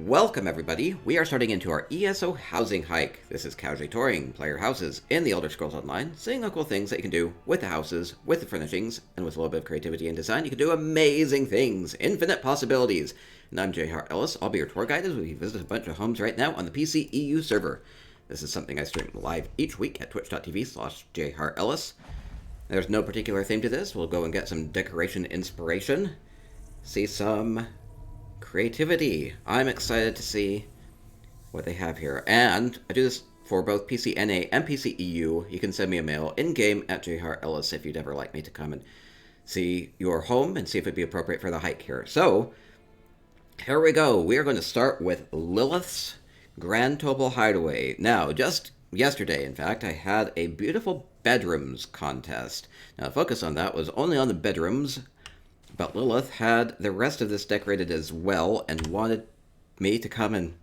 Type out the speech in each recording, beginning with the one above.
Welcome everybody, we are starting into our ESO housing hike. This is casually touring player houses in the Elder Scrolls Online, seeing the cool things that you can do with the houses, with the furnishings, and with a little bit of creativity and design, you can do amazing things, infinite possibilities. And I'm J. Hart Ellis, I'll be your tour guide as we visit a bunch of homes right now on the PC EU server. This is something I stream live each week at twitch.tv/jhartellis. There's no particular theme to this, we'll go and get some decoration inspiration, see some creativity. I'm excited to see what they have here. And I do this for both PC NA and PC EU. You can send me a mail in-game at jhartellis if you'd ever like me to come and see your home and see if it'd be appropriate for the hike here. So, here we go. We are going to start with Lilith's Grand Topal Hideaway. Now, just yesterday, in fact, I had a beautiful bedrooms contest. Now, the focus on that was only on the bedrooms, but Lilith had the rest of this decorated as well and wanted me to come and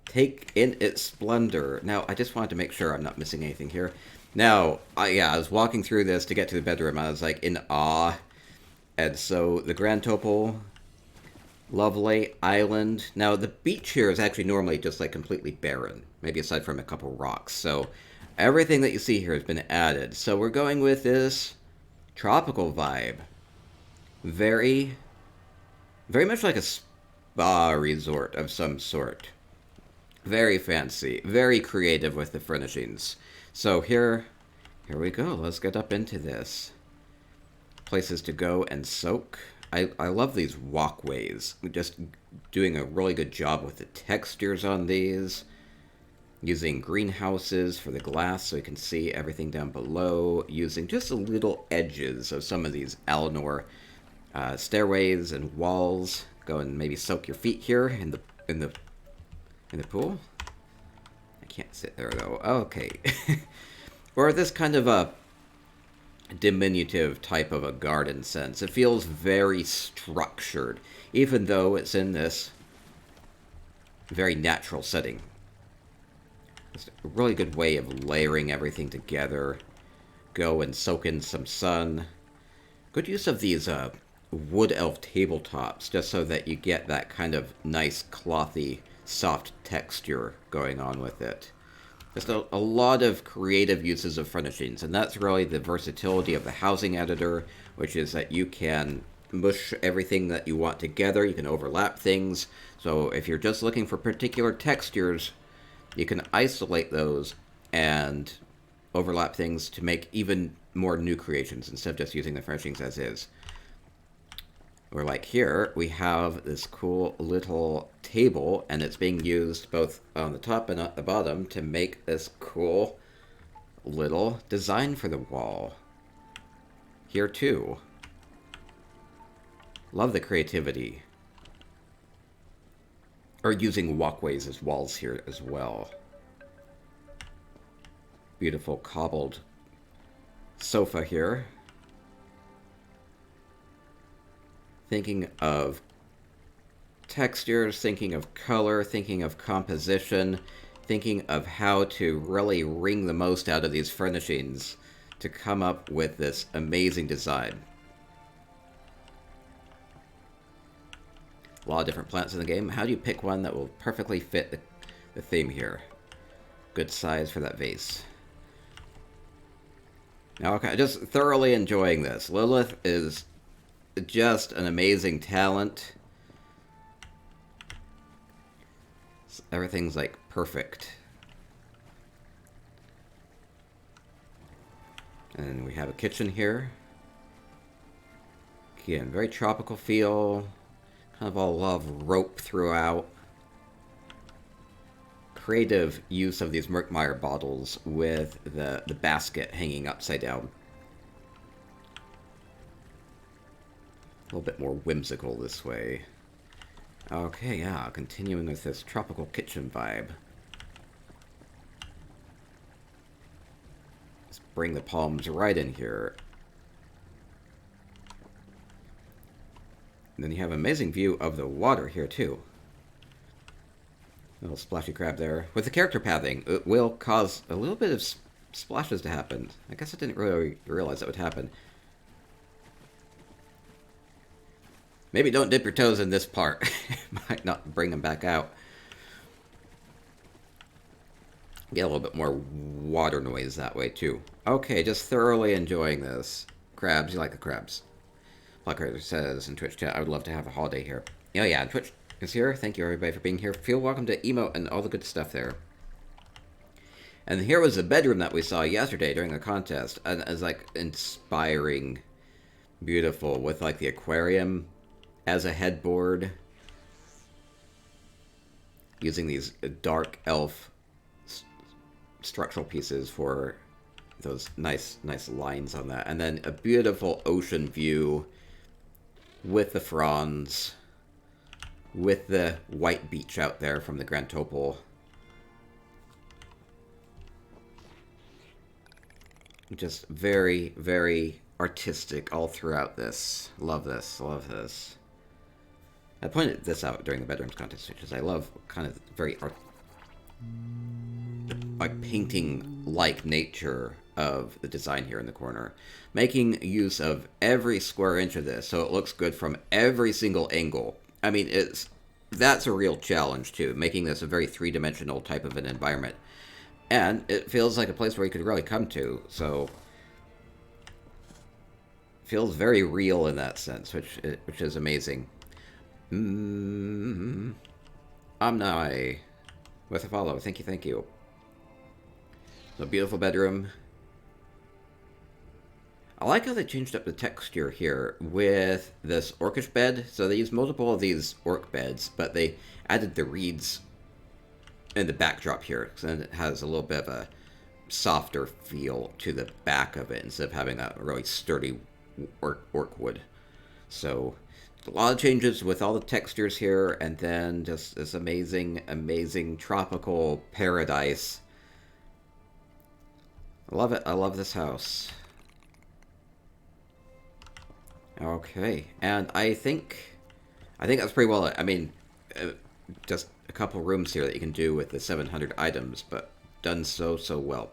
take in its splendor. Now, I just wanted to make sure I'm not missing anything here. Now, I was walking through this to get to the bedroom. I was like in awe. And so the Grand Topal, lovely island. Now, the beach here is actually normally just like completely barren, maybe aside from a couple rocks. So everything that you see here has been added. So we're going with this tropical vibe. Very much like a spa resort of some sort. Very fancy, very creative with the furnishings. So here we go. Let's get up into this. Places to go and soak. I love these walkways. Just doing a really good job with the textures on these. Using greenhouses for the glass so you can see everything down below. Using just the little edges of some of these Alinor stairways and walls. Go and maybe soak your feet here in the pool. I can't sit there though. Okay. Or this kind of a diminutive type of a garden sense. It feels very structured, even though it's in this very natural setting. It's a really good way of layering everything together. Go and soak in some sun. Good use of these wood elf tabletops, just so that you get that kind of nice, clothy, soft texture going on with it. Just a lot of creative uses of furnishings, and that's really the versatility of the housing editor, which is that you can mush everything that you want together, you can overlap things, so if you're just looking for particular textures, you can isolate those and overlap things to make even more new creations instead of just using the furnishings as is. Or like here, we have this cool little table, and it's being used both on the top and at the bottom to make this cool little design for the wall. Here too. Love the creativity. Or using walkways as walls here as well. Beautiful cobbled sofa here. Thinking of textures, thinking of color, thinking of composition, thinking of how to really wring the most out of these furnishings to come up with this amazing design. A lot of different plants in the game. How do you pick one that will perfectly fit the theme here? Good size for that vase. Now, okay, just thoroughly enjoying this. Lilith is just an amazing talent. Everything's like perfect. And we have a kitchen here. Again, very tropical feel. Kind of a lot of rope throughout. Creative use of these Merkmeyer bottles with the basket hanging upside down. A little bit more whimsical this way. Okay, yeah, continuing with this tropical kitchen vibe. Let's bring the palms right in here. And then you have an amazing view of the water here too. A little splashy crab there. With the character pathing, it will cause a little bit of splashes to happen. I guess I didn't really realize that would happen. Maybe don't dip your toes in this part. Might not bring them back out. Get a little bit more water noise that way, too. Okay, just thoroughly enjoying this. Crabs, you like the crabs. Plucker says in Twitch chat, I would love to have a holiday here. Oh yeah, Twitch is here. Thank you everybody for being here. Feel welcome to emote and all the good stuff there. And here was the bedroom that we saw yesterday during the contest. And it's like inspiring, beautiful, with like the aquarium as a headboard. Using these dark elf structural pieces for those nice lines on that. And then a beautiful ocean view with the fronds, with the white beach out there from the Grand Topal. Just very, very artistic all throughout this. Love this, love this. I pointed this out during the bedrooms contest, which is I love kind of very like painting-like nature of the design here in the corner. Making use of every square inch of this so it looks good from every single angle. I mean, that's a real challenge too, making this a very three-dimensional type of an environment. And it feels like a place where you could really come to, so feels very real in that sense, which is amazing. Omni with a follow. Thank you, thank you. So beautiful bedroom. I like how they changed up the texture here with this orcish bed. So they used multiple of these orc beds, but they added the reeds in the backdrop here. So then it has a little bit of a softer feel to the back of it instead of having a really sturdy orc wood. So a lot of changes with all the textures here, and then just this amazing tropical paradise. I love it. I love this house. Okay, and I think that's pretty well it. I mean, just a couple rooms here that you can do with the 700 items, but done so well.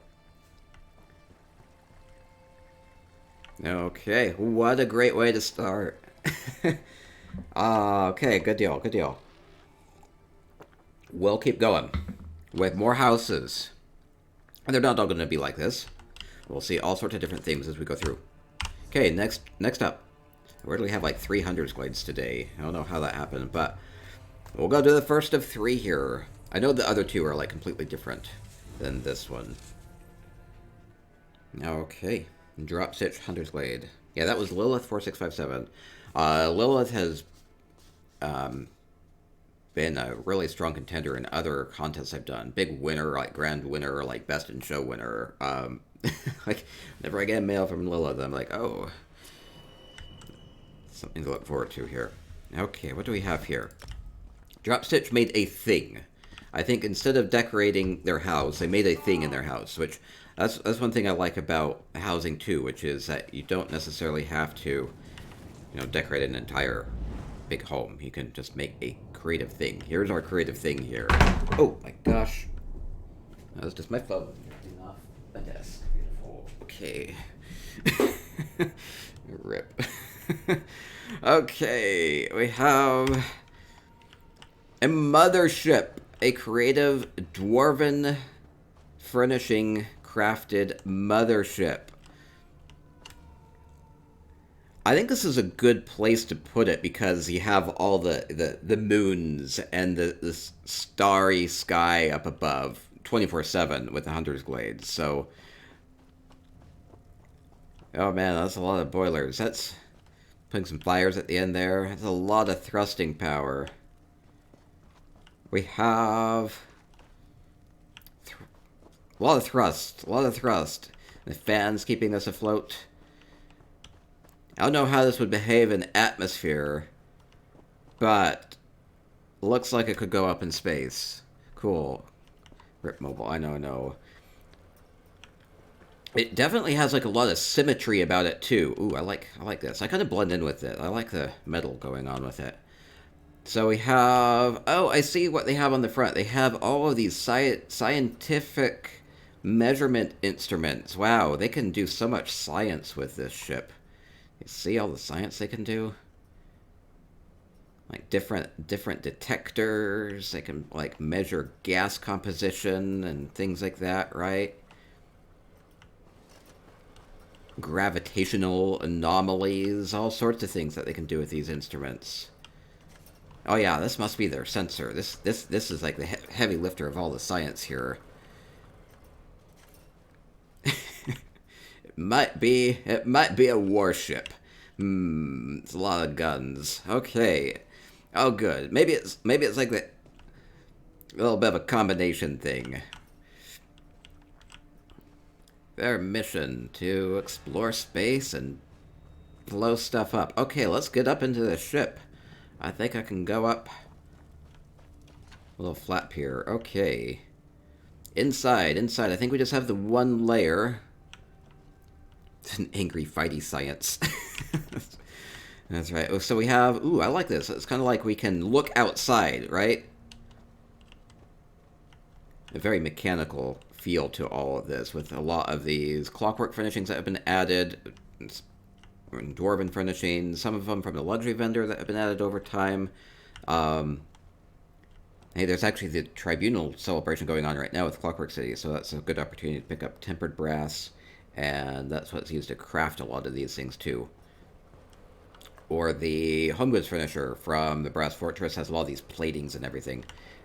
Okay, what a great way to start. Okay, good deal, good deal. We'll keep going with more houses. And they're not all going to be like this. We'll see all sorts of different themes as we go through. Okay, next up. Where do we have like 300 Glades today? I don't know how that happened, but we'll go to the first of 3 here. I know the other 2 are like completely different than this one. Okay, Drop Stitch Hunter's Glade. Yeah, that was Lilith 4657. Lilith has been a really strong contender in other contests I've done. Big winner, like grand winner, like best in show winner. Like, whenever I get a mail from Lilith, I'm like, oh, something to look forward to here. Okay, what do we have here? Drop Stitch made a thing. I think instead of decorating their house, they made a thing in their house, which that's one thing I like about housing too, which is that you don't necessarily have to, you know, decorate an entire big home. You can just make a creative thing. Here's our creative thing here. Oh my gosh. That was just my phone drifting off the desk. Beautiful. Okay. Rip. Okay, we have a Mothership, a creative dwarven furnishing crafted mothership. I think this is a good place to put it because you have all the moons and the starry sky up above 24/7 with the Hunter's Glade. So, oh man, that's a lot of boilers. That's putting some fires at the end there. That's a lot of thrusting power. We have a lot of thrust. The fans keeping us afloat. I don't know how this would behave in atmosphere, but looks like it could go up in space. Cool. Rip Mobile, I know. It definitely has like a lot of symmetry about it too. Ooh, I like this. I kind of blend in with it. I like the metal going on with it. So we have, oh, I see what they have on the front. They have all of these scientific measurement instruments. Wow, they can do so much science with this ship. You see all the science they can do? like different detectors. They can like measure gas composition and things like that, right? Gravitational anomalies, all sorts of things that they can do with these instruments. Oh yeah, this must be their sensor. This is like the heavy lifter of all the science here. It might be a warship. It's a lot of guns. Okay. Oh good. Maybe it's like a little bit of a combination thing. Their mission to explore space and blow stuff up. Okay, let's get up into the ship. I think I can go up a little flap here. Okay. Inside. I think we just have the one layer. It's an angry fighty science. That's right. Oh, so we have... Ooh, I like this. It's kind of like we can look outside, right? A very mechanical feel to all of this, with a lot of these clockwork furnishings that have been added, dwarven furnishings, some of them from the luxury vendor that have been added over time. Hey, there's actually the Tribunal celebration going on right now with Clockwork City, so that's a good opportunity to pick up tempered brass, and that's what's used to craft a lot of these things too. Or the Home Goods furniture from the Brass Fortress has a lot of these platings and everything.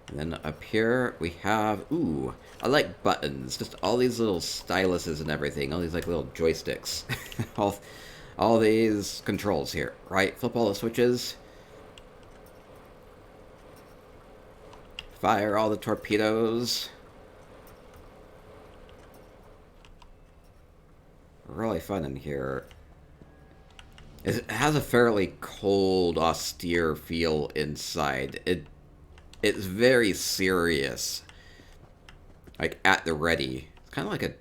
And then up here we have, ooh, I like buttons. Just all these little styluses and everything. All these like little joysticks. all these controls here, right? Flip all the switches. Fire all the torpedoes. Really fun in here. It has a fairly cold, austere feel inside. It's very serious. Like, at the ready. It's kind of like a...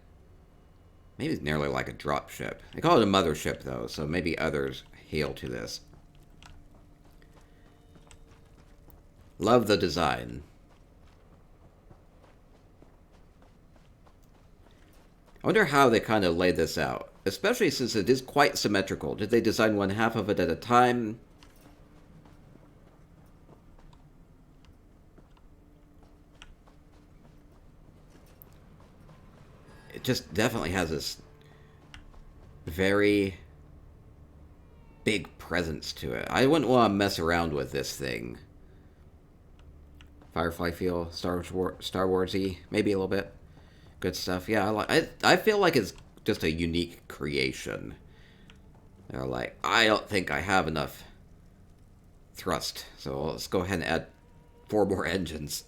Maybe it's nearly like a drop ship. They call it a mothership, though, so maybe others hail to this. Love the design. I wonder how they kind of laid this out. Especially since it is quite symmetrical. Did they design one half of it at a time? It just definitely has this very big presence to it. I wouldn't want to mess around with this thing. Firefly feel, Star Warsy, maybe a little bit. Good stuff. Yeah, I feel like it's just a unique creation. They're like, I don't think I have enough thrust, so let's go ahead and add 4 more engines.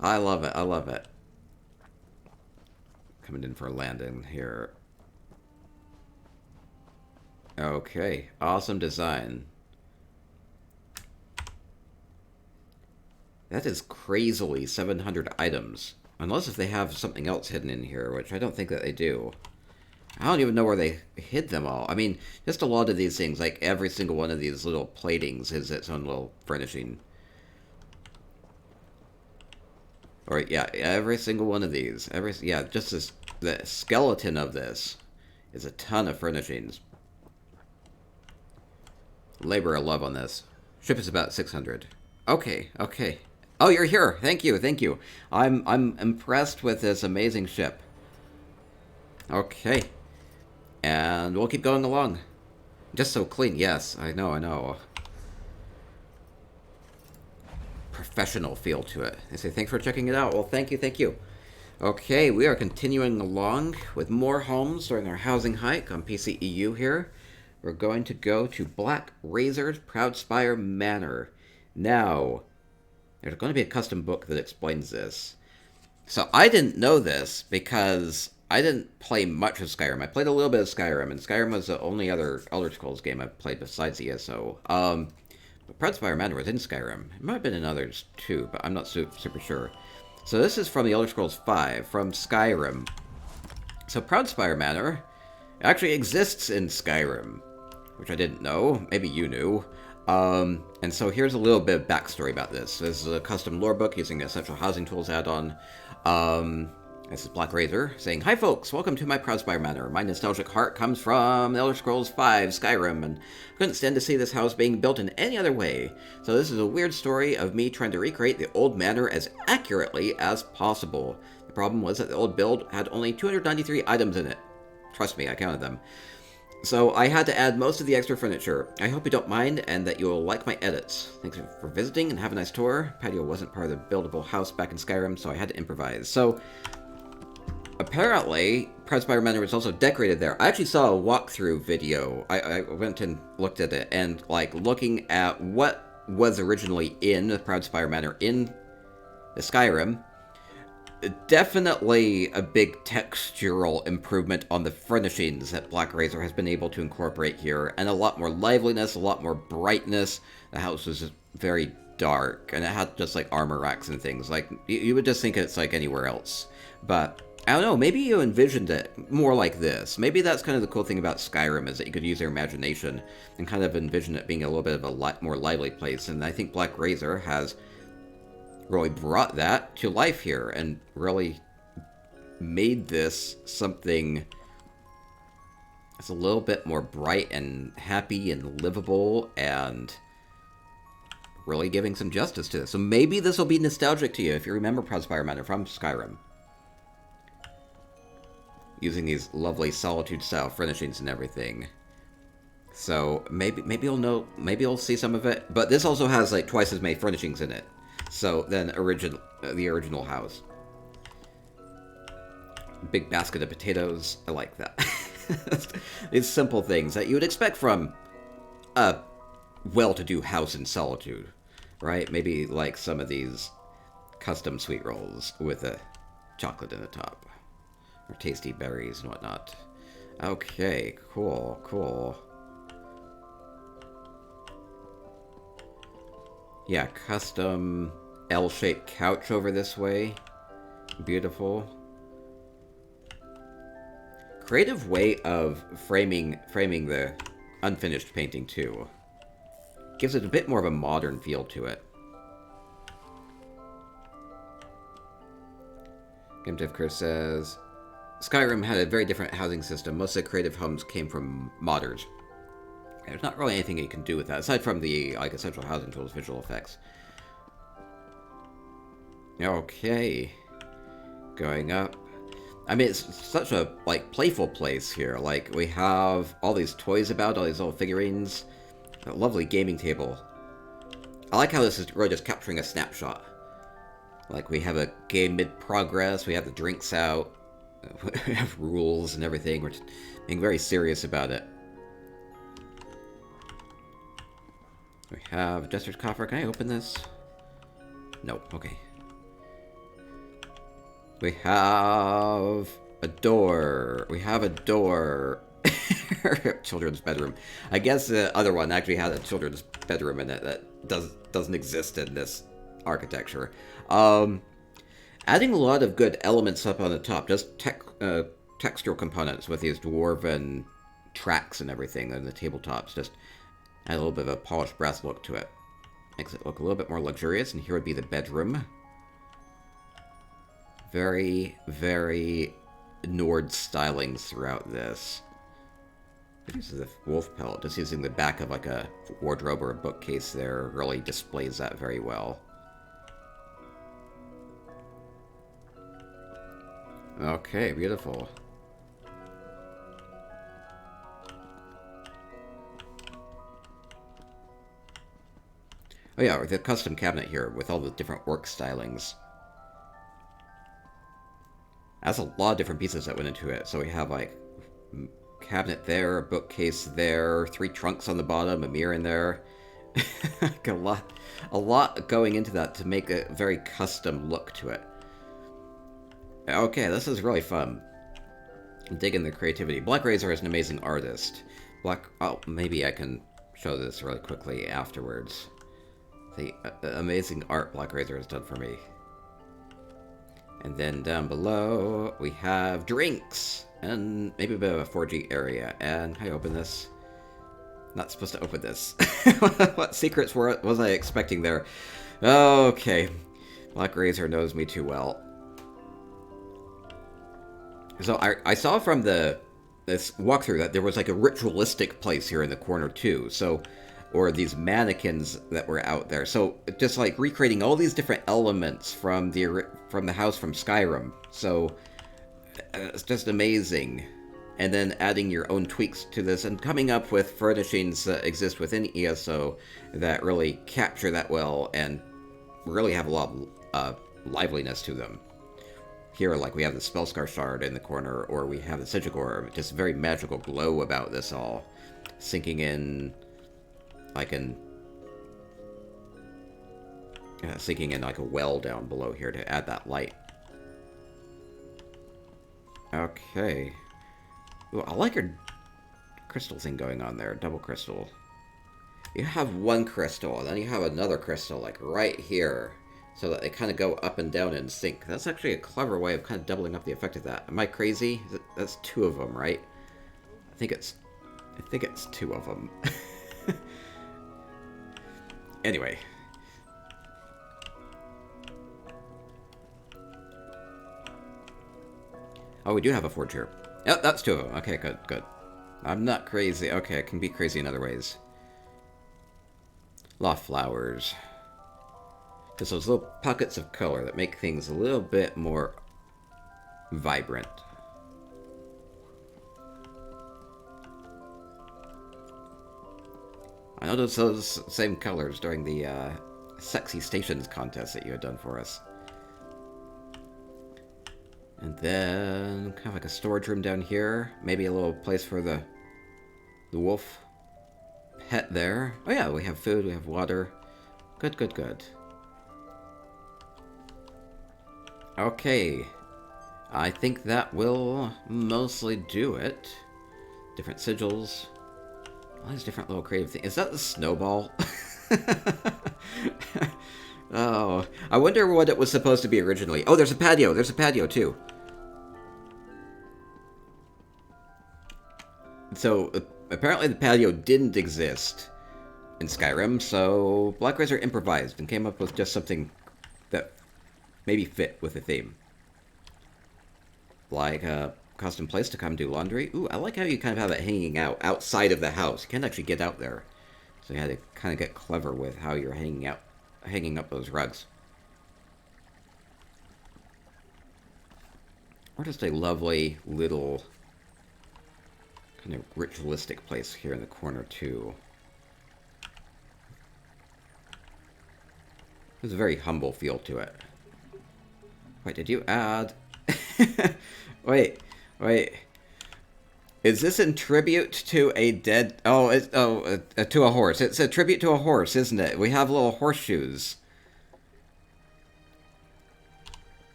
I love it. I love it. Coming in for a landing here. Okay, awesome design. That is crazily 700 items. Unless if they have something else hidden in here, which I don't think that they do. I don't even know where they hid them all. I mean, just a lot of these things, like every single one of these little platings is its own little furnishing. Or, yeah, every single one of these. Just this, the skeleton of this is a ton of furnishings. Labor of love on this. Ship is about 600. Okay, okay. Oh, you're here. Thank you, thank you. I'm impressed with this amazing ship. Okay. And we'll keep going along. Just so clean. Yes, I know, I know. Professional feel to it. They say, thanks for checking it out. Well, thank you, thank you. Okay, we are continuing along with more homes during our housing hike on PCEU here. We're going to go to Black Razor's Proudspire Manor. Now, there's going to be a custom book that explains this. So I didn't know this because I didn't play much of Skyrim. I played a little bit of Skyrim, and Skyrim was the only other Elder Scrolls game I've played besides ESO. But Proudspire Manor was in Skyrim. It might have been in others too, but I'm not super sure. So this is from the Elder Scrolls V, from Skyrim. So Proudspire Manor actually exists in Skyrim, which I didn't know. Maybe you knew. And so here's a little bit of backstory about this. This is a custom lore book using the Essential Housing Tools add-on. This is Black Razor saying, "Hi folks, welcome to my Proudspire Manor. My nostalgic heart comes from Elder Scrolls V Skyrim, and I couldn't stand to see this house being built in any other way. So this is a weird story of me trying to recreate the old manor as accurately as possible. The problem was that the old build had only 293 items in it. Trust me, I counted them. So I had to add most of the extra furniture. I hope you don't mind and that you'll like my edits. Thanks for visiting and have a nice tour. Patio wasn't part of the buildable house back in Skyrim, so I had to improvise." So apparently, Proudspire Manor was also decorated there. I actually saw a walkthrough video. I went and looked at it, and like looking at what was originally in the Proudspire Manor in the Skyrim, definitely a big textural improvement on the furnishings that Black Razor has been able to incorporate here, and a lot more liveliness, a lot more brightness. The house was very dark, and it had just like armor racks and things. Like you would just think it's like anywhere else, but I don't know, maybe you envisioned it more like this. Maybe that's kind of the cool thing about Skyrim, is that you could use your imagination and kind of envision it being a little bit of a more lively place. And I think Black Razor has really brought that to life here and really made this something that's a little bit more bright and happy and livable, and really giving some justice to this. So maybe this will be nostalgic to you if you remember Proudspire Manor from Skyrim, using these lovely Solitude-style furnishings and everything. So maybe you'll know, maybe you'll see some of it. But this also has like twice as many furnishings in it, so than the original house. Big basket of potatoes. I like that. These simple things that you would expect from a well-to-do house in Solitude, right? Maybe like some of these custom sweet rolls with a chocolate in the top. Or tasty berries and whatnot. Okay, cool, cool. Yeah, custom L-shaped couch over this way. Beautiful. Creative way of framing the unfinished painting too. Gives it a bit more of a modern feel to it. Game Dev Chris says, Skyrim had a very different housing system. Most of the creative homes came from modders. There's not really anything you can do with that, aside from the like essential housing tools, visual effects. Okay. Going up. I mean, it's such a like playful place here. Like, we have all these toys about, all these little figurines. A lovely gaming table. I like how this is really just capturing a snapshot. Like, we have a game mid-progress, we have the drinks out. We have rules and everything. We're just being very serious about it. We have Jester's Coffer. Can I open this? No. Okay. We have a door. We have a door. Children's bedroom. I guess the other one actually had a children's bedroom in it that doesn't exist in this architecture. Adding a lot of good elements up on the top, just textural components with these dwarven tracks and everything, and the tabletops, just add a little bit of a polished brass look to it. Makes it look a little bit more luxurious, and here would be the bedroom. Very, very Nord stylings throughout this. This is a wolf pelt, just using the back of like a wardrobe or a bookcase there really displays that very well. Okay, beautiful. Oh yeah, the custom cabinet here with all the different work stylings. That's a lot of different pieces that went into it. So we have like cabinet there, a bookcase there, 3 trunks on the bottom, a mirror in there. Like a lot going into that to make a very custom look to it. Okay, this is really fun. I'm digging the creativity. Black Razor is an amazing artist. Oh, maybe I can show this really quickly afterwards. The amazing art Black Razor has done for me. And then down below, we have drinks, and maybe a bit of a 4G area. And can I open this? Not supposed to open this. What secrets was I expecting there? Okay. Black Razor knows me too well. So I saw from this walkthrough that there was like a ritualistic place here in the corner too. So, or these mannequins that were out there. So just like recreating all these different elements from the house from Skyrim. So it's just amazing. And then adding your own tweaks to this and coming up with furnishings that exist within ESO that really capture that well and really have a lot of liveliness to them. Here, like, we have the Spellscar Shard in the corner, or we have the Sigil Orb, just a very magical glow about this all. Sinking in, like, sinking in, like, a well down below here to add that light. Okay. Ooh, I like your crystal thing going on there, double crystal. You have one crystal, and then you have another crystal, like, right here. So that they kind of go up and down in sync. That's actually a clever way of kind of doubling up the effect of that. Am I crazy? That's two of them, right? I think it's two of them. Anyway. Oh, we do have a forge here. Yep, that's two of them. Okay, good, good. I'm not crazy. Okay, I can be crazy in other ways. Loft flowers. Just those little pockets of color that make things a little bit more vibrant. I noticed those same colors during the Sexy Stations contest that you had done for us. And then kind of like a storage room down here. Maybe a little place for the wolf pet there. Oh yeah, we have food, we have water. Good, good, good. Okay, I think that will mostly do it. Different sigils. All these different little creative things. Is that the snowball? Oh, I wonder what it was supposed to be originally. Oh, there's a patio. There's a patio, too. So, apparently the patio didn't exist in Skyrim, so Black Razor improvised and came up with just something that maybe fit with the theme. Like a custom place to come do laundry. Ooh, I like how you kind of have it hanging out outside of the house. You can't actually get out there. So you had to kind of get clever with how you're hanging up those rugs. Or just a lovely little kind of ritualistic place here in the corner too. There's a very humble feel to it. Wait, did you add... Wait. Is this in tribute to a dead... to a horse. It's a tribute to a horse, isn't it? We have little horseshoes.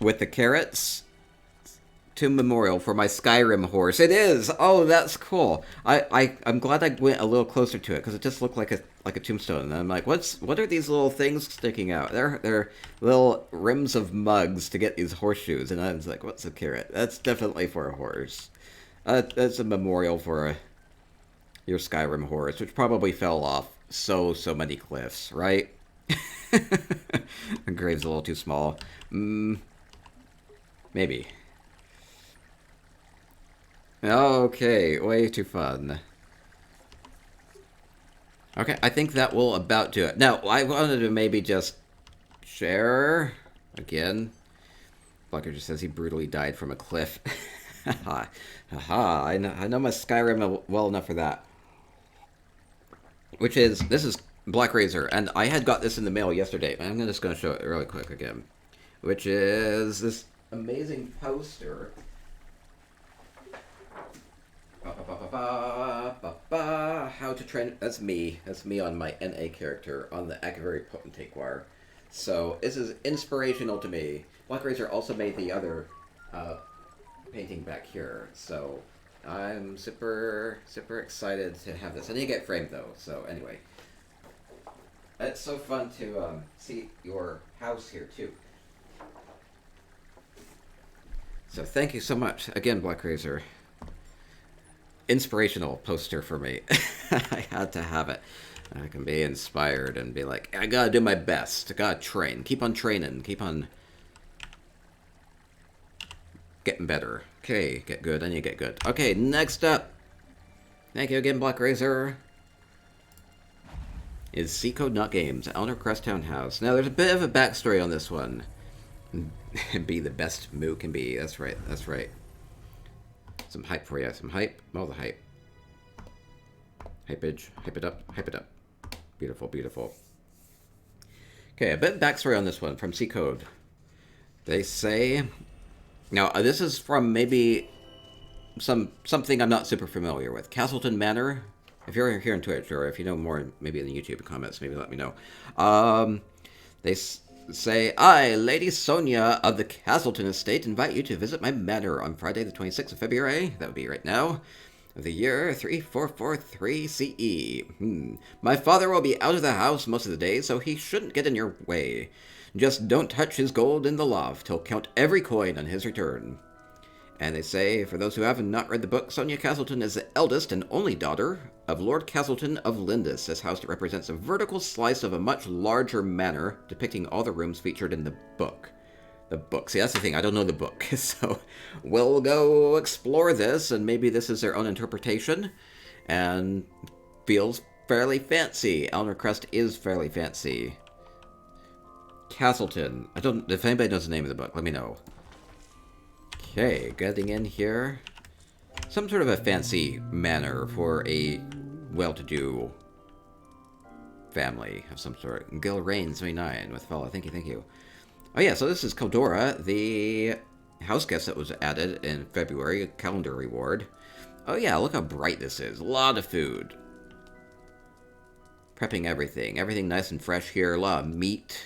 With the carrots. To memorial for my Skyrim horse. It is! Oh, that's cool. I'm glad I went a little closer to it, because it just looked like a tombstone. And I'm like, what are these little things sticking out? They're little rims of mugs to get these horseshoes. And I was like, what's a carrot? That's definitely for a horse. That's a memorial for your Skyrim horse, which probably fell off so many cliffs, right? The grave's a little too small. Maybe. Okay, way too fun. Okay, I think that will about do it. Now, I wanted to maybe just share again. Bucker just says he brutally died from a cliff. Haha, I know my Skyrim well enough for that. This is Black Razor, and I had got this in the mail yesterday. I'm just going to show it really quick again. Which is this amazing poster. How to train... That's me on my NA character on the Akaviri Potentate Guar. So, this is inspirational to me. Black Razor also made the other painting back here, so I'm super excited to have this. I need to get framed, though, so anyway. It's so fun to see your house here, too. So, thank you so much. Again, Black Razor. Inspirational poster for me. I had to have it. I can be inspired and be like, I gotta do my best. I gotta train. Keep on training. Keep on Getting better. Okay, get good. I need to get good. Okay, next up. Thank you again, Black Razor. Is C Code Not Games, Eleanor Crest Townhouse. Now, there's a bit of a backstory on this one. Be the best Moo can be. That's right, that's right. Some hype for you. Some hype. All the hype. Hypage. Hype it up. Hype it up. Beautiful, beautiful. Okay, a bit of backstory on this one from C Code. They say... Now, this is from maybe something I'm not super familiar with. Castleton Manor. If you're here on Twitch, or if you know more, maybe in the YouTube comments, maybe let me know. They say, I, Lady Sonia of the Castleton Estate, invite you to visit my manor on Friday the 26th of February, that would be right now, of the year 3443 CE. My father will be out of the house most of the day, so he shouldn't get in your way. Just don't touch his gold in the loft. He'll count every coin on his return. And they say, for those who have not read the book, Sonia Castleton is the eldest and only daughter of Lord Castleton of Lindis. This house represents a vertical slice of a much larger manor, depicting all the rooms featured in the book. The book. See, that's the thing. I don't know the book. So we'll go explore this, and maybe this is their own interpretation. And feels fairly fancy. Eleanor Crest is fairly fancy. Castleton. I don't... If anybody knows the name of the book, let me know. Okay, getting in here. Some sort of a fancy manor for a well-to-do family of some sort. Gilrain 79 with follow. Thank you, thank you. Oh yeah, so this is Caldora, the house guest that was added in February, a calendar reward. Oh yeah, look how bright this is. A lot of food. Prepping everything. Everything nice and fresh here. A lot of meat.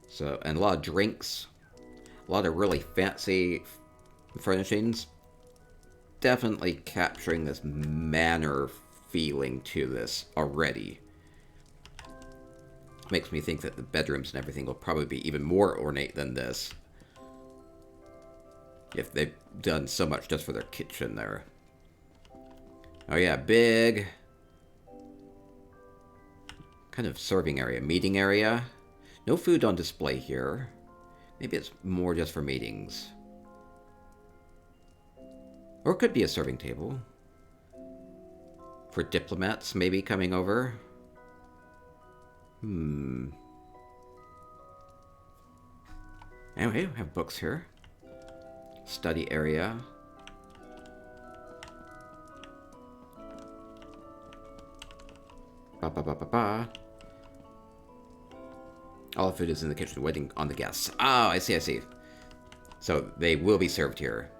So, and a lot of drinks. A lot of really fancy furnishings. Definitely capturing this manor feeling to this already. Makes me think that the bedrooms and everything will probably be even more ornate than this. If they've done so much just for their kitchen there. Oh yeah, big kind of serving area, meeting area. No food on display here. Maybe it's more just for meetings. Or it could be a serving table. For diplomats, maybe, coming over. Anyway, we have books here. Study area. Ba-ba-ba-ba-ba. All the food is in the kitchen waiting on the guests. Oh, I see, I see. So they will be served here.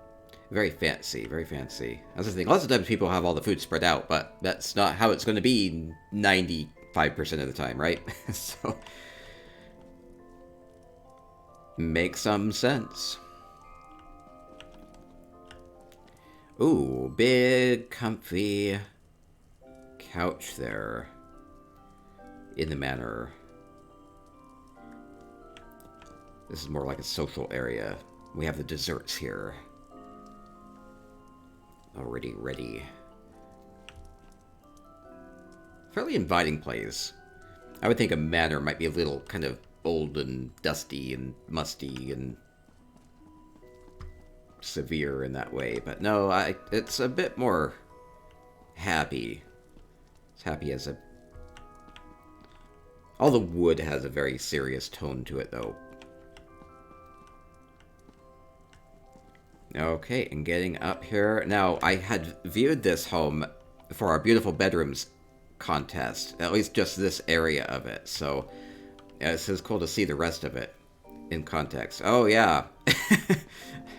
Very fancy, very fancy. That's the thing. Lots of times people have all the food spread out, but that's not how it's going to be 95% of the time, right? So, make some sense. Ooh, big, comfy couch there in the manor. This is more like a social area. We have the desserts here. Already ready. Fairly inviting place. I would think a manor might be a little kind of old and dusty and musty and severe in that way. But no, it's a bit more happy. It's happy as a... All the wood has a very serious tone to it, though. Okay, and getting up here. Now, I had viewed this home for our beautiful bedrooms contest. At least just this area of it. So, yeah, this is cool to see the rest of it in context. Oh, yeah. I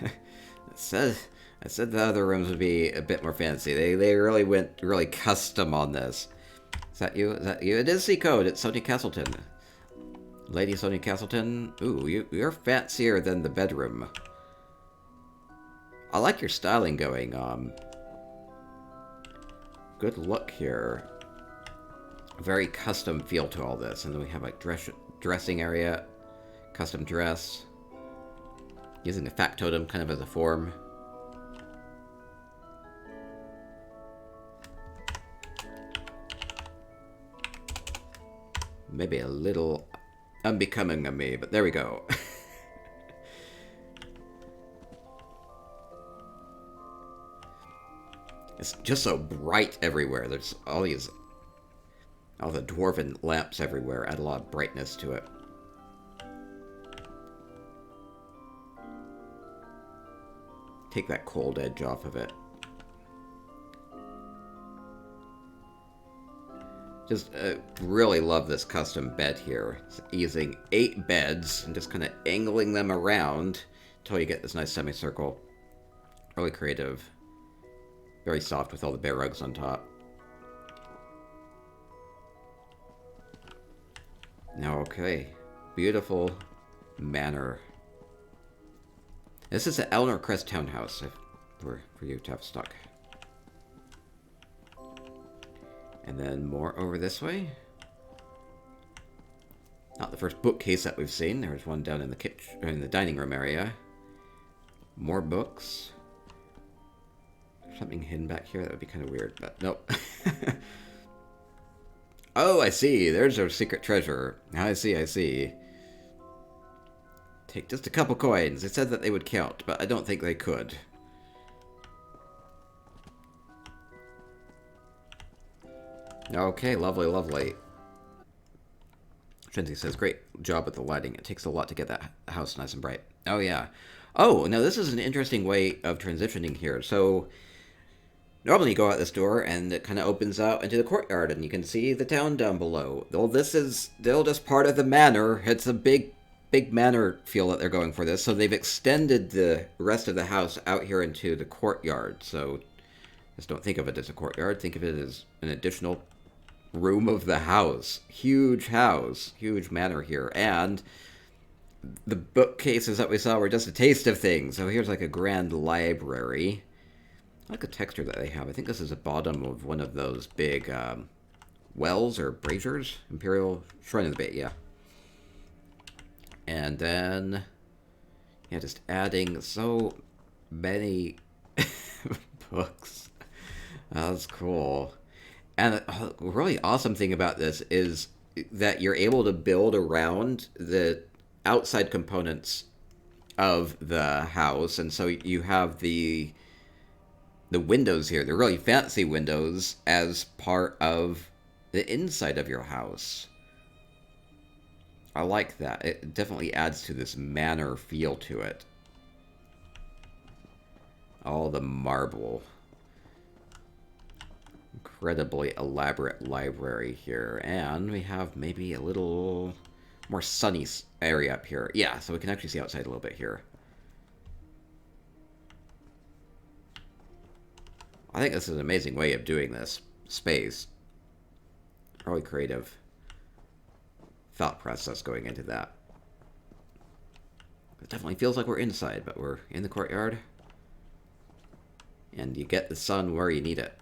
said the other rooms would be a bit more fancy. They really went really custom on this. Is that you? Is that you? It is C-Code. It's Sonia Castleton. Lady Sonia Castleton. Ooh, you're fancier than the bedroom. I like your styling going on. Good look here. Very custom feel to all this. And then we have like dressing area, custom dress. Using the factotum kind of as a form. Maybe a little unbecoming of me, but there we go. It's just so bright everywhere. There's all the dwarven lamps everywhere add a lot of brightness to it. Take that cold edge off of it. Just really love this custom bed here. It's using 8 beds and just kind of angling them around until you get this nice semicircle. Really creative. Very soft with all the bear rugs on top. Now, okay. Beautiful manor. This is the Eleanor Crest Townhouse for you to have stock. And then more over this way. Not the first bookcase that we've seen. There's one down in the kitchen, in the dining room area. More books. There's something hidden back here. That would be kind of weird, but nope. Oh, I see. There's our secret treasure. I see, I see. Take just a couple coins. It said that they would count, but I don't think they could. Okay, lovely, lovely. Shenzi says, great job with the lighting. It takes a lot to get that house nice and bright. Oh, yeah. Oh, now this is an interesting way of transitioning here. So, normally you go out this door, and it kind of opens out into the courtyard, and you can see the town down below. Well, this is still just part of the manor. It's a big manor feel that they're going for this. So they've extended the rest of the house out here into the courtyard. So just don't think of it as a courtyard. Think of it as an additional room of the house. Huge house. Huge manor here. And the bookcases that we saw were just a taste of things. So here's like a grand library. I like the texture that they have. I think this is the bottom of one of those big wells or braziers. Imperial Shrine of the Bay, yeah. And then, yeah, just adding so many books. That's cool. And a really awesome thing about this is that you're able to build around the outside components of the house. And so you have the windows here, the really fancy windows, as part of the inside of your house. I like that. It definitely adds to this manor feel to it. All the marble. Incredibly elaborate library here. And we have maybe a little more sunny area up here. Yeah, so we can actually see outside a little bit here. I think this is an amazing way of doing this space. Really creative thought process going into that. It definitely feels like we're inside, but we're in the courtyard. And you get the sun where you need it.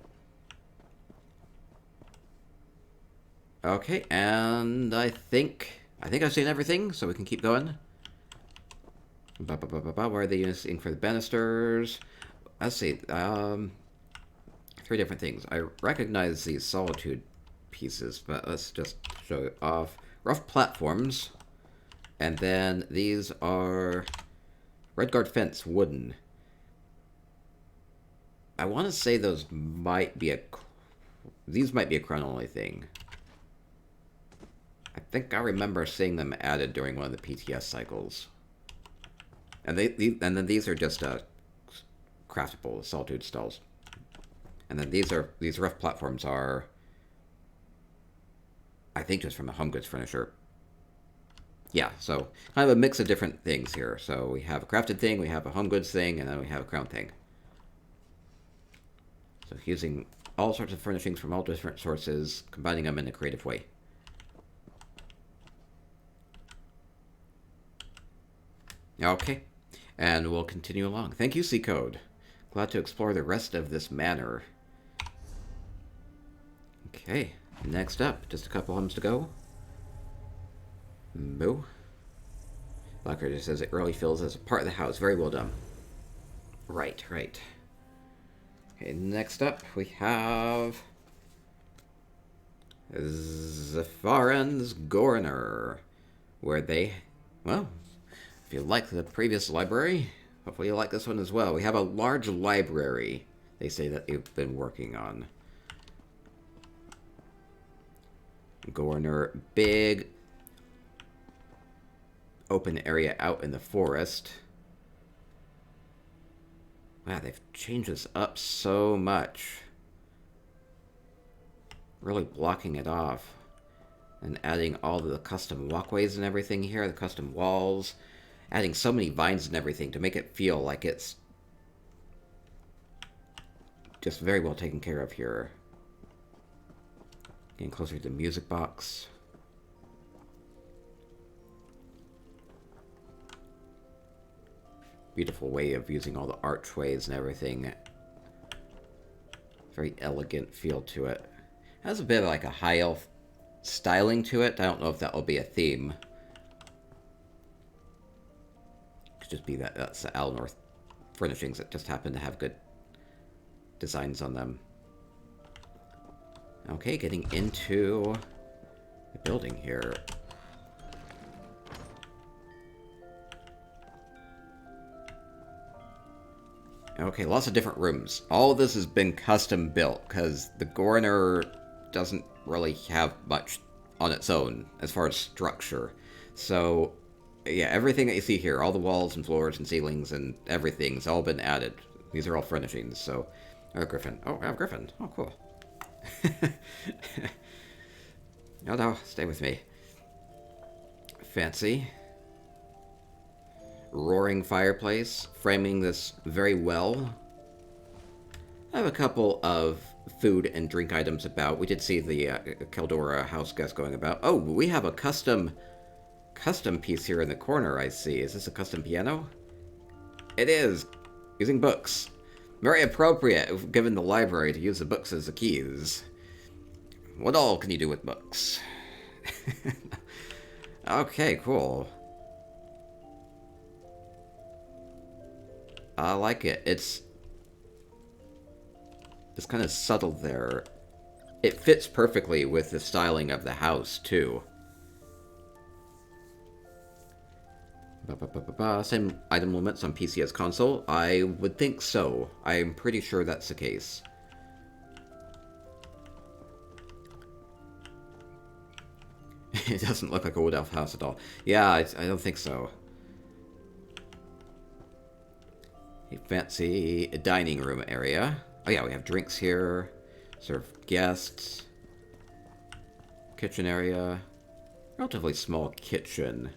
Okay, and I think I've seen everything, so we can keep going. Where are they using for the banisters? Let's see. 3 different things. I recognize these solitude pieces, but let's just show it off. Rough platforms, and then these are Redguard fence, wooden. I want to say those might be these might be a crown only thing. I think I remember seeing them added during one of the PTS cycles. And and then these are just craftable solitude stalls. And then these rough platforms are, I think, just from the home goods furniture. Yeah, so kind of a mix of different things here. So we have a crafted thing, we have a home goods thing, and then we have a crown thing. So using all sorts of furnishings from all different sources, combining them in a creative way. Okay, and we'll continue along. Thank you, C-Code. Glad to explore the rest of this manor. Okay, next up, just a couple homes to go. Moo. Blackbeard just says it really feels as a part of the house. Very well done. Right, right. Okay, next up we have Zepharan's Gorner, where they, well, if you like the previous library, hopefully you like this one as well. We have a large library they say that they've been working on. Gorner, big open area out in the forest. Wow, they've changed this up so much. Really blocking it off. And adding all the custom walkways and everything here, the custom walls. Adding so many vines and everything to make it feel like it's just very well taken care of here. Getting closer to the music box. Beautiful way of using all the archways and everything. Very elegant feel to it. Has a bit of like a high elf styling to it. I don't know if that will be a theme. Could just be that that's the Alnorth furnishings that just happen to have good designs on them. Okay, getting into the building here. Okay, lots of different rooms. All of this has been custom built, because the Gorner doesn't really have much on its own as far as structure. So, yeah, everything that you see here, all the walls and floors and ceilings and everything's all been added. These are all furnishings, so... Oh, Griffin. Oh, I have Griffin. Oh, cool. Oh, no, stay with me. Fancy. Roaring fireplace, framing this very well. I have a couple of food and drink items about. We did see the Keldora house guest going about. Oh, we have a custom piece here in the corner, I see. Is this a custom piano? It is! Using books. Very appropriate, given the library, to use the books as the keys. What all can you do with books? Okay, cool. I like it. It's kind of subtle there. It fits perfectly with the styling of the house, too. Same item limits on PC as console? I would think so. I'm pretty sure that's the case. It doesn't look like a wood elf house at all. Yeah, I don't think so. A fancy dining room area. Oh yeah, we have drinks here. Serve guests. Kitchen area. Relatively small kitchen.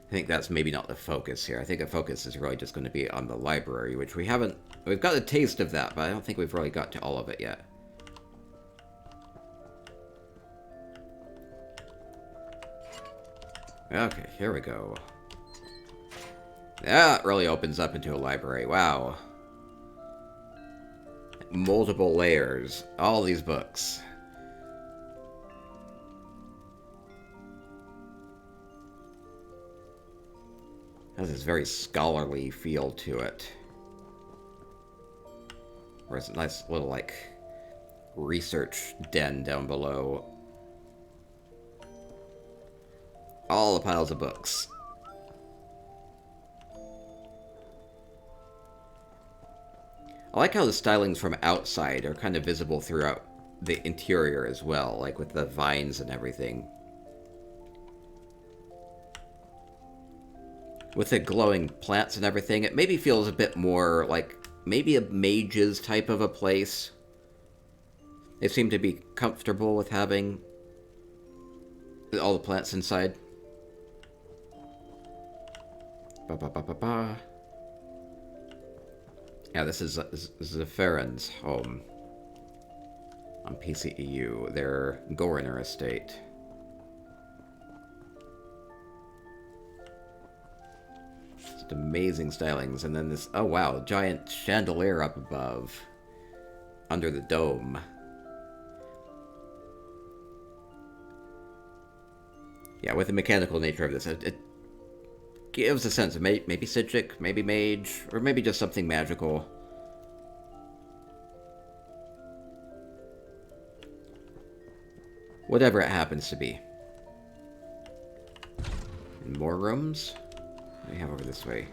I think that's maybe not the focus here. I think the focus is really just going to be on the library, which we haven't... We've got a taste of that, but I don't think we've really got to all of it yet. Okay, here we go. That really opens up into a library. Wow. Multiple layers. All these books. Has this very scholarly feel to it. There's a nice little, like, research den down below. All the piles of books. I like how the stylings from outside are kind of visible throughout the interior as well, like with the vines and everything. With the glowing plants and everything, it maybe feels a bit more like maybe a mage's type of a place. They seem to be comfortable with having all the plants inside. Yeah, this is a Farron's home on PCEU, their Goriner estate. Just amazing stylings, and then this, oh wow, giant chandelier up above, under the dome. Yeah, with the mechanical nature of this, it gives a sense of maybe Sidgic, maybe Mage, or maybe just something magical. Whatever it happens to be. And more rooms? What do we have over this way?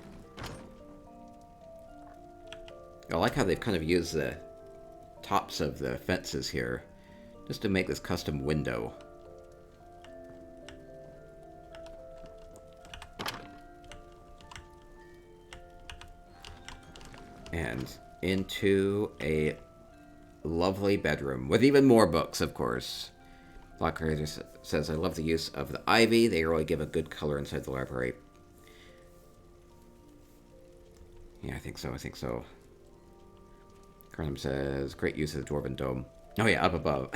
I like how they've kind of used the tops of the fences here just to make this custom window. And into a lovely bedroom with even more books, of course. Black Razor says, I love the use of the ivy. They really give a good color inside the library. Yeah, I think so. Carnum says, great use of the Dwarven Dome. Oh yeah, up above.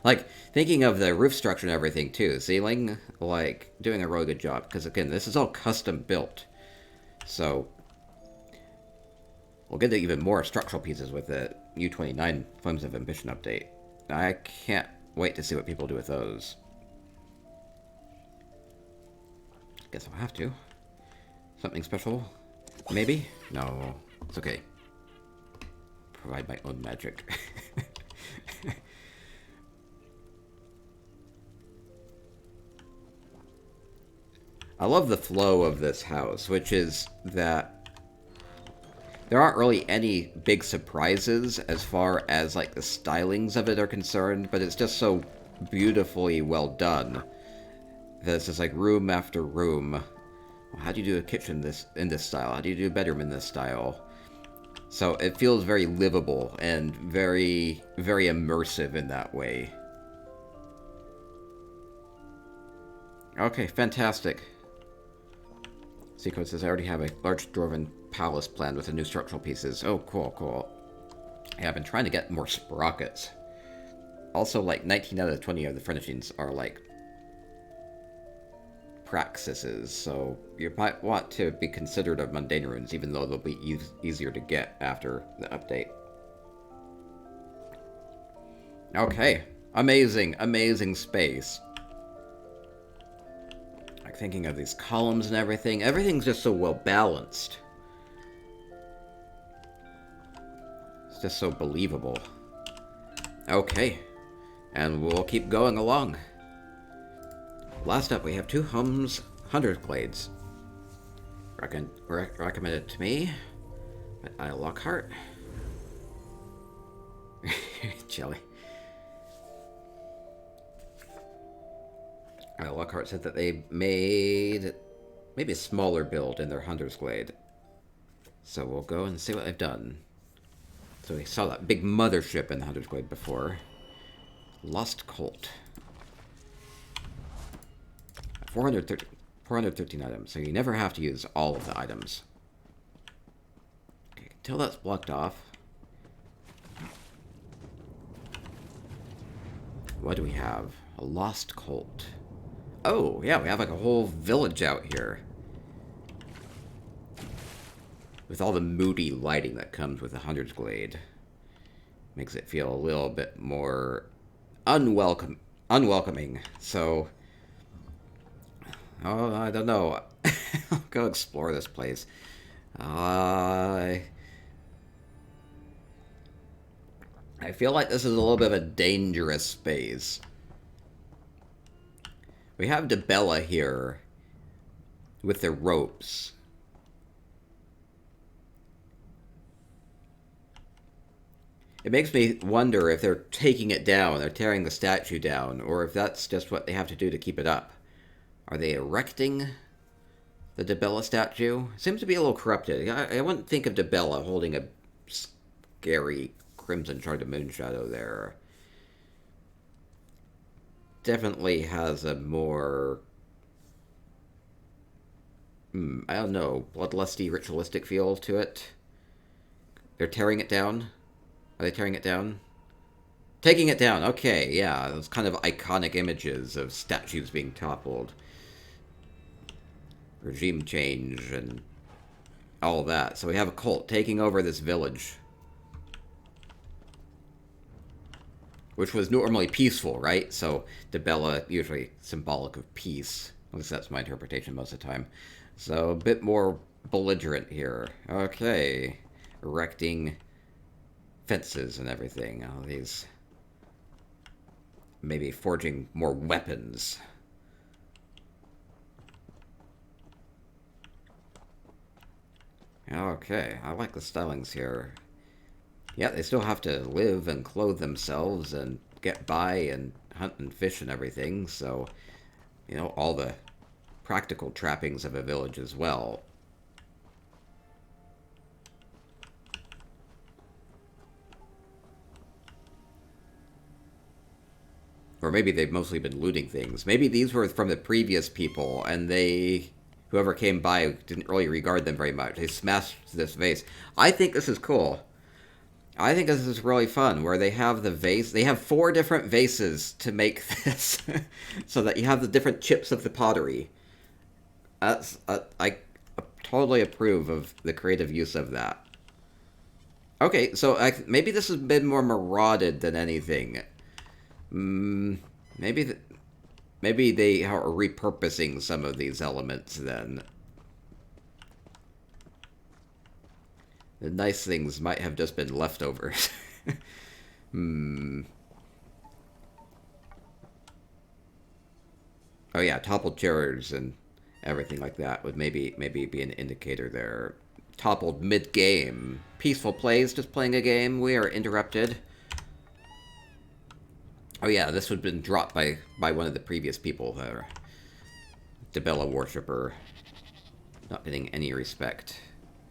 Like, thinking of the roof structure and everything too. Ceiling, like, doing a really good job. Because again, this is all custom built. So, we'll get to even more structural pieces with the U29 Flames of Ambition update. I can't wait to see what people do with those. Guess I'll have to. Something special? Maybe? No. It's okay. Provide my own magic. I love the flow of this house, which is that there aren't really any big surprises as far as like the stylings of it are concerned, but it's just so beautifully well done. This is like room after room. Well, how do you do a kitchen in this style? How do you do a bedroom in this style? So it feels very livable and very, very immersive in that way. Okay, fantastic. Sequence says, I already have a large dwarven palace planned with the new structural pieces. Oh, cool. Yeah, I've been trying to get more sprockets. Also, like, 19 out of 20 of the furnishings are, like, praxises, so you might want to be considered of mundane runes, even though they'll be easier to get after the update. Okay. Amazing space. Like, thinking of these columns and everything. Everything's just so well balanced. It's just so believable. Okay. And we'll keep going along. Last up, we have 2 Hunter's Glades. Recommended to me by Lockhart. Jelly. Lockhart said that they made maybe a smaller build in their Hunter's Glade. So we'll go and see what they've done. So we saw that big mothership in the Hunter's Glade before. Lost Colt. 413 items, so you never have to use all of the items. Okay, until that's blocked off. What do we have? A lost Colt. Oh, yeah, we have like a whole village out here. With all the moody lighting that comes with the Hunter's Glade. Makes it feel a little bit more unwelcoming, so... Oh, I don't know. I'll go explore this place. I feel like this is a little bit of a dangerous space. We have Debella here with the ropes. It makes me wonder if they're taking it down, they're tearing the statue down, or if that's just what they have to do to keep it up. Are they erecting the Debella statue? Seems to be a little corrupted. I wouldn't think of Debella holding a scary Crimson Shard of Moonshadow there. Definitely has a more... I don't know, bloodlusty, ritualistic feel to it. They're tearing it down? Are they tearing it down? Taking it down, okay, yeah. Those kind of iconic images of statues being toppled. Regime change and all that. So we have a cult taking over this village. Which was normally peaceful, right? So Debella, usually symbolic of peace. At least that's my interpretation most of the time. So a bit more belligerent here. Okay. Erecting fences and everything. All these... Maybe forging more weapons. Okay, I like the stylings here. Yeah, they still have to live and clothe themselves and get by and hunt and fish and everything, so, you know, all the practical trappings of a village as well. Or maybe they've mostly been looting things. Maybe these were from the previous people, and whoever came by didn't really regard them very much. They smashed this vase. I think this is cool. I think this is really fun, where they have the vase. They have 4 different vases to make this, so that you have the different chips of the pottery. I totally approve of the creative use of that. Okay, so maybe this has been more marauded than anything. Maybe maybe they are repurposing some of these elements then. The nice things might have just been leftovers. Oh yeah, toppled chairs and everything like that would maybe be an indicator there. Toppled mid-game. Peaceful plays, just playing a game. We are interrupted. Oh yeah, this would have been dropped by one of the previous people there. Debella worshipper. Not getting any respect.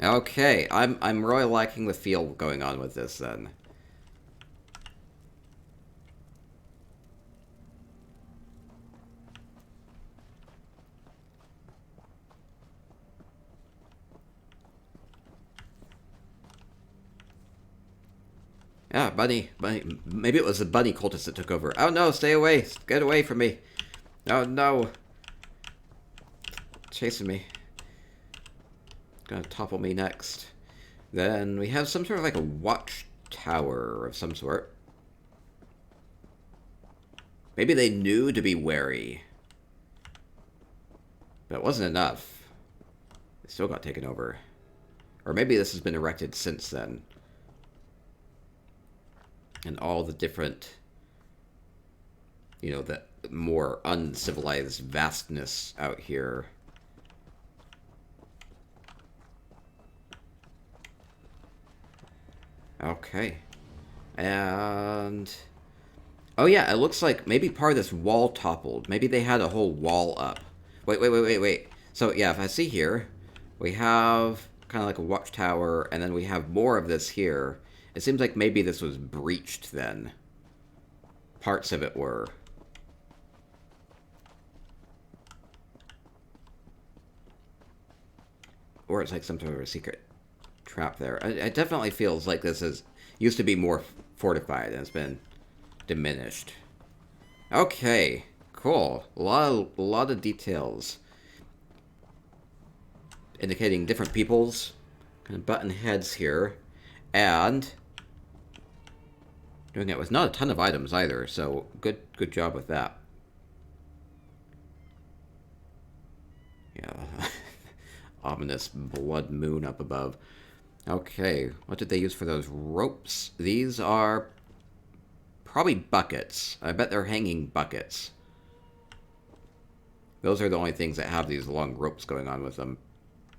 Okay, I'm really liking the feel going on with this then. Yeah, bunny. Maybe it was the bunny cultist that took over. Oh no, stay away. Get away from me. Oh no. Chasing me. Gonna topple me next. Then we have some sort of like a watchtower of some sort. Maybe they knew to be wary. But it wasn't enough. They still got taken over. Or maybe this has been erected since then. And all the different, you know, the more uncivilized vastness out here. Okay. And... oh yeah, it looks like maybe part of this wall toppled. Maybe they had a whole wall up. Wait. So yeah, if I see here, we have kind of like a watchtower, and then we have more of this here. It seems like maybe this was breached then. Parts of it were. Or it's like some sort of a secret trap there. It definitely feels like this is used to be more fortified and it's been diminished. Okay, cool. A lot of details. Indicating different people's kind of button heads here. And doing it with not a ton of items either, so good job with that. Yeah. Ominous blood moon up above. Okay, what did they use for those ropes? These are probably buckets. I bet they're hanging buckets. Those are the only things that have these long ropes going on with them.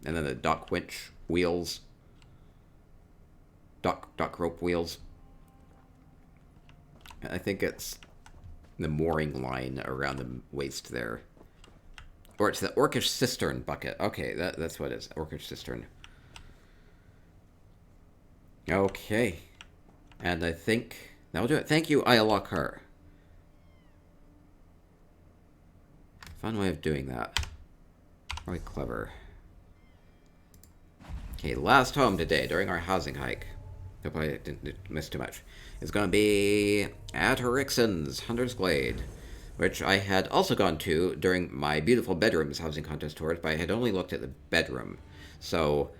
And then the dock winch wheels. Dock rope wheels. I think it's the mooring line around the waist there. Or it's the orcish cistern bucket. Okay, that's what it is. Orcish cistern. Okay. And I think that'll do it. Thank you, Aya Lockhart. Fun way of doing that. Really clever. Okay, last home today during our housing hike. Hope I didn't miss too much. It's going to be at Rixon's Hunter's Glade, which I had also gone to during my beautiful bedrooms housing contest tours, but I had only looked at the bedroom. So,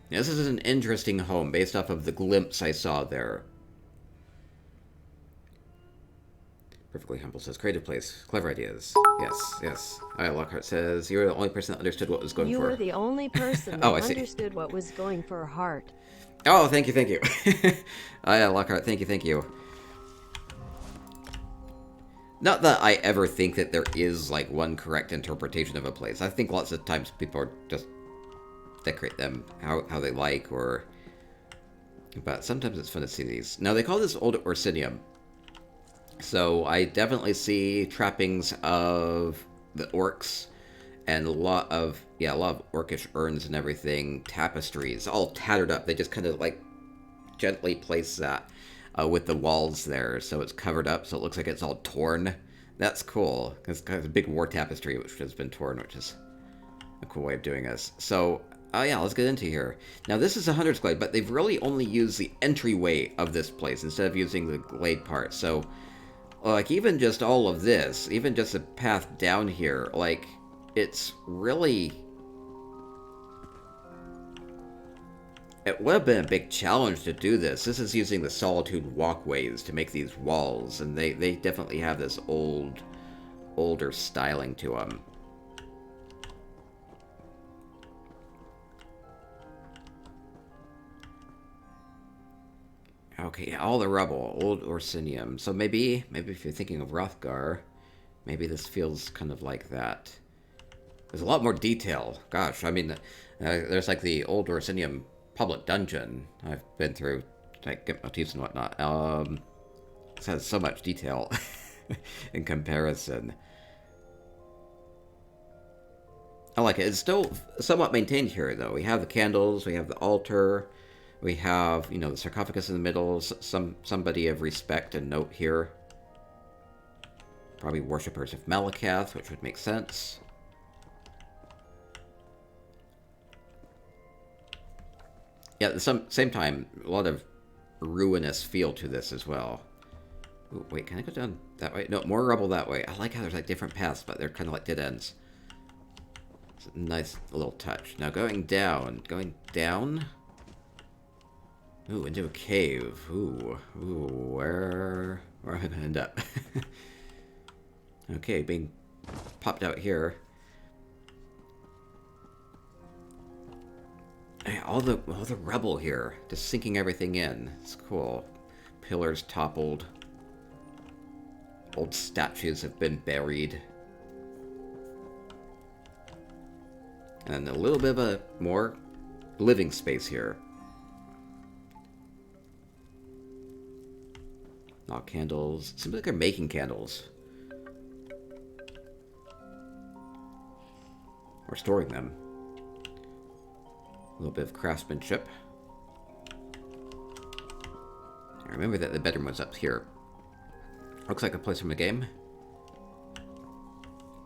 this is an interesting home based off of the glimpse I saw there. Perfectly Humble says, creative place, clever ideas. Yes. Aya Lockhart says, you're the only person that understood what was going for. You were the only person that understood what was going for her heart. Oh, thank you. Aya Lockhart, thank you. Not that I ever think that there is, like, one correct interpretation of a place. I think lots of times people are just decorate them how they like, or But sometimes it's fun to see these. Now, they call this Old Orcidium. So I definitely see trappings of the orcs and a lot of orcish urns and everything, tapestries, all tattered up. They just kind of like gently place that with the walls there, so it's covered up, so it looks like it's all torn. That's cool. It's kind of a big war tapestry which has been torn, which is a cool way of doing this. So, yeah, let's get into here. Now, this is a Hunter's Glade, but they've really only used the entryway of this place instead of using the glade part. So, like, even just all of this, even just the path down here, like, it's really... It would have been a big challenge to do this. This is using the solitude walkways to make these walls, and they definitely have this older styling to them. Okay, all the rubble, Old Orcidium. So maybe if you're thinking of Hrothgar, maybe this feels kind of like that. There's a lot more detail. Gosh, I mean, there's like the Old Orcidium public dungeon I've been through to get motifs and whatnot. It has so much detail in comparison. I like it. It's still somewhat maintained here, though. We have the candles, we have the altar, we have, you know, the sarcophagus in the middle, somebody of respect and note here. Probably worshippers of Malakath, which would make sense. Yeah, at the same time, a lot of ruinous feel to this as well. Ooh, wait, can I go down that way? No, more rubble that way. I like how there's like different paths, but they're kind of like dead ends. It's a nice little touch. Now going down. Ooh, into a cave. Ooh, where am I gonna end up? Okay, being popped out here. Hey, all the rubble here, just sinking everything in. It's cool. Pillars toppled. Old statues have been buried. And a little bit of a more living space here. All candles. Seems like they're making candles. Or storing them. A little bit of craftsmanship. I remember that the bedroom was up here. Looks like a place from a game.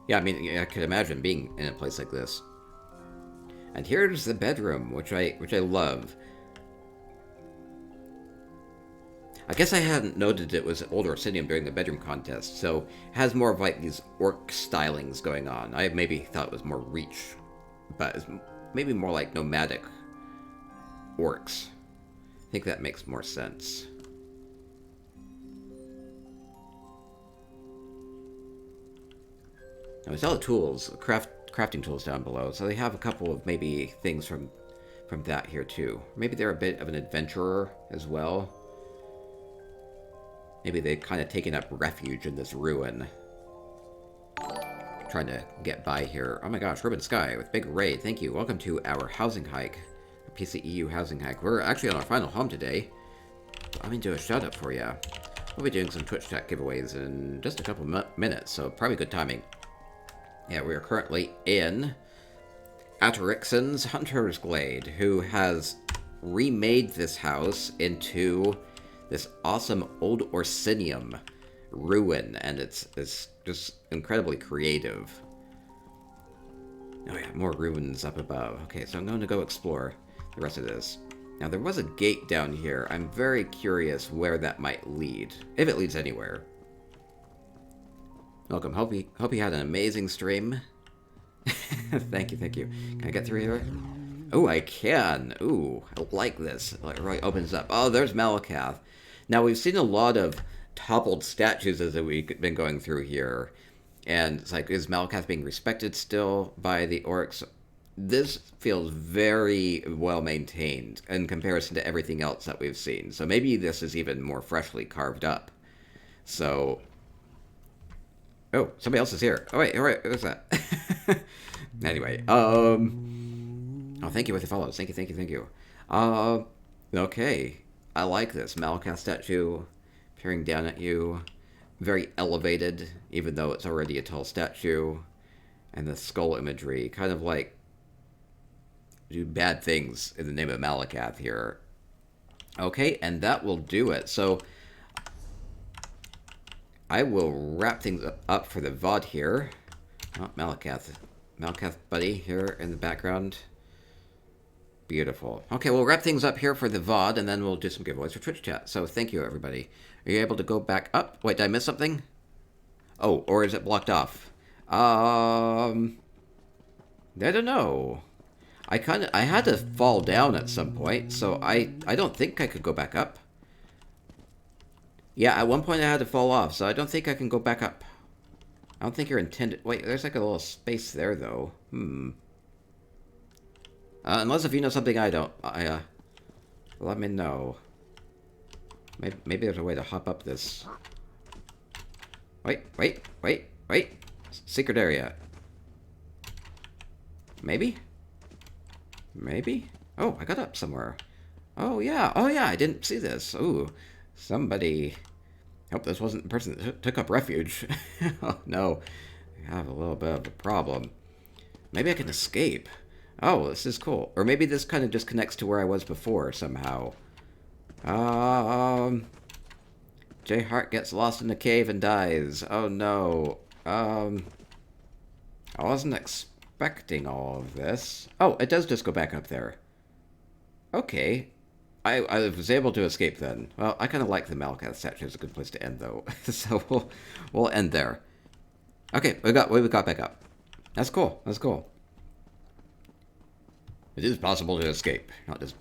Yeah, I mean, I could imagine being in a place like this. And here's the bedroom, which I love. I guess I hadn't noted it was Old Orcidium during the bedroom contest, so it has more of like these orc stylings going on. I maybe thought it was more Reach, but it's maybe more like nomadic orcs. I think that makes more sense. Now, there's all the tools, crafting tools down below, so they have a couple of maybe things from that here too. Maybe they're a bit of an adventurer as well. Maybe they've kind of taken up refuge in this ruin. Trying to get by here. Oh my gosh, Ruben Sky with Big Raid. Thank you. Welcome to our housing hike. Our PCEU housing hike. We're actually on our final home today. Let me do a shout out for you. We'll be doing some Twitch chat giveaways in just a couple minutes, so probably good timing. Yeah, we are currently in Atarixon's Hunter's Glade, who has remade this house into this awesome Old Orcidium ruin, and it's just incredibly creative. Oh yeah, more ruins up above. Okay, so I'm going to go explore the rest of this. Now, there was a gate down here. I'm very curious where that might lead, if it leads anywhere. Welcome. Hope you had an amazing stream. Thank you. Can I get through here? Oh, I can. Ooh, I like this. It really opens up. Oh, there's Malakath. Now, we've seen a lot of toppled statues as we've been going through here. And it's like, is Malakath being respected still by the orcs? This feels very well maintained in comparison to everything else that we've seen. So maybe this is even more freshly carved up. So... Oh, somebody else is here. Oh, wait, who's that? Anyway, oh, thank you with the follows. Thank you. Okay. I like this. Malakath statue peering down at you. Very elevated, even though it's already a tall statue. And the skull imagery, kind of like do bad things in the name of Malakath here. Okay, and that will do it. So I will wrap things up for the VOD here. Oh, Malakath buddy here in the background. Beautiful. Okay, we'll wrap things up here for the VOD, and then we'll do some giveaways for Twitch chat. So thank you, everybody. Are you able to go back up? Wait, did I miss something? Oh, or is it blocked off? I don't know. I had to fall down at some point, so I don't think I could go back up. Yeah, at one point I had to fall off, so I don't think I can go back up. I don't think you're intended... Wait, there's like a little space there, though. Unless if you know something I don't, let me know. Maybe there's a way to hop up this. Wait. Secret area. Maybe? Oh, I got up somewhere. Oh, yeah, I didn't see this. Ooh, somebody... Hope this wasn't the person that took up refuge. Oh, no. I have a little bit of a problem. Maybe I can escape. Oh, this is cool. Or maybe this kind of just connects to where I was before somehow. J Hart gets lost in the cave and dies. Oh no. I wasn't expecting all of this. Oh, it does just go back up there. Okay. I was able to escape then. Well, I kind of like the Malakath statue. It's a good place to end, though. So we'll end there. Okay, we got back up. That's cool. It is possible to escape, not just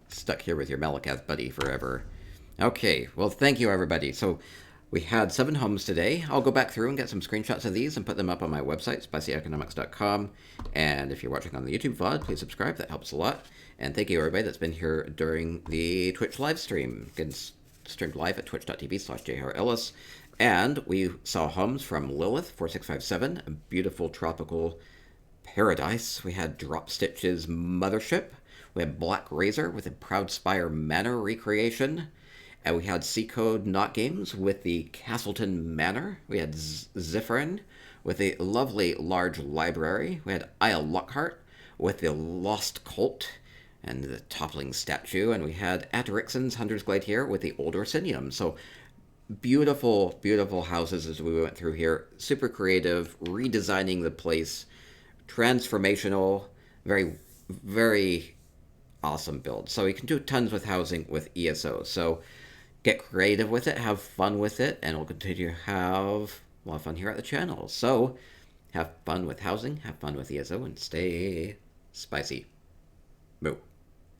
stuck here with your Malakath buddy forever. Okay, well, thank you, everybody. So we had 7 homes today. I'll go back through and get some screenshots of these and put them up on my website, spicyeconomics.com. And if you're watching on the YouTube VOD, please subscribe. That helps a lot. And thank you, everybody that's been here during the Twitch live stream. Again, streamed live at twitch.tv/jharellis. And we saw homes from Lilith4657, a beautiful tropical paradise. We had Drop Stitch's Mothership. We had Black Razor with a Proudspire Manor recreation. And we had C-Code Not Games with the Castleton Manor. We had Zifrin with a lovely large library. We had Isle Lockhart with the Lost Colt and the toppling statue. And we had Atarixon's Hunter's Glade here with the Old Orcidium. So beautiful, beautiful houses as we went through here. Super creative, redesigning the place. Transformational, very, very awesome build. So you can do tons with housing with ESO. So get creative with it, have fun with it, and we'll continue to have a lot of fun here at the channel. So have fun with housing, have fun with ESO, and stay spicy. Moo.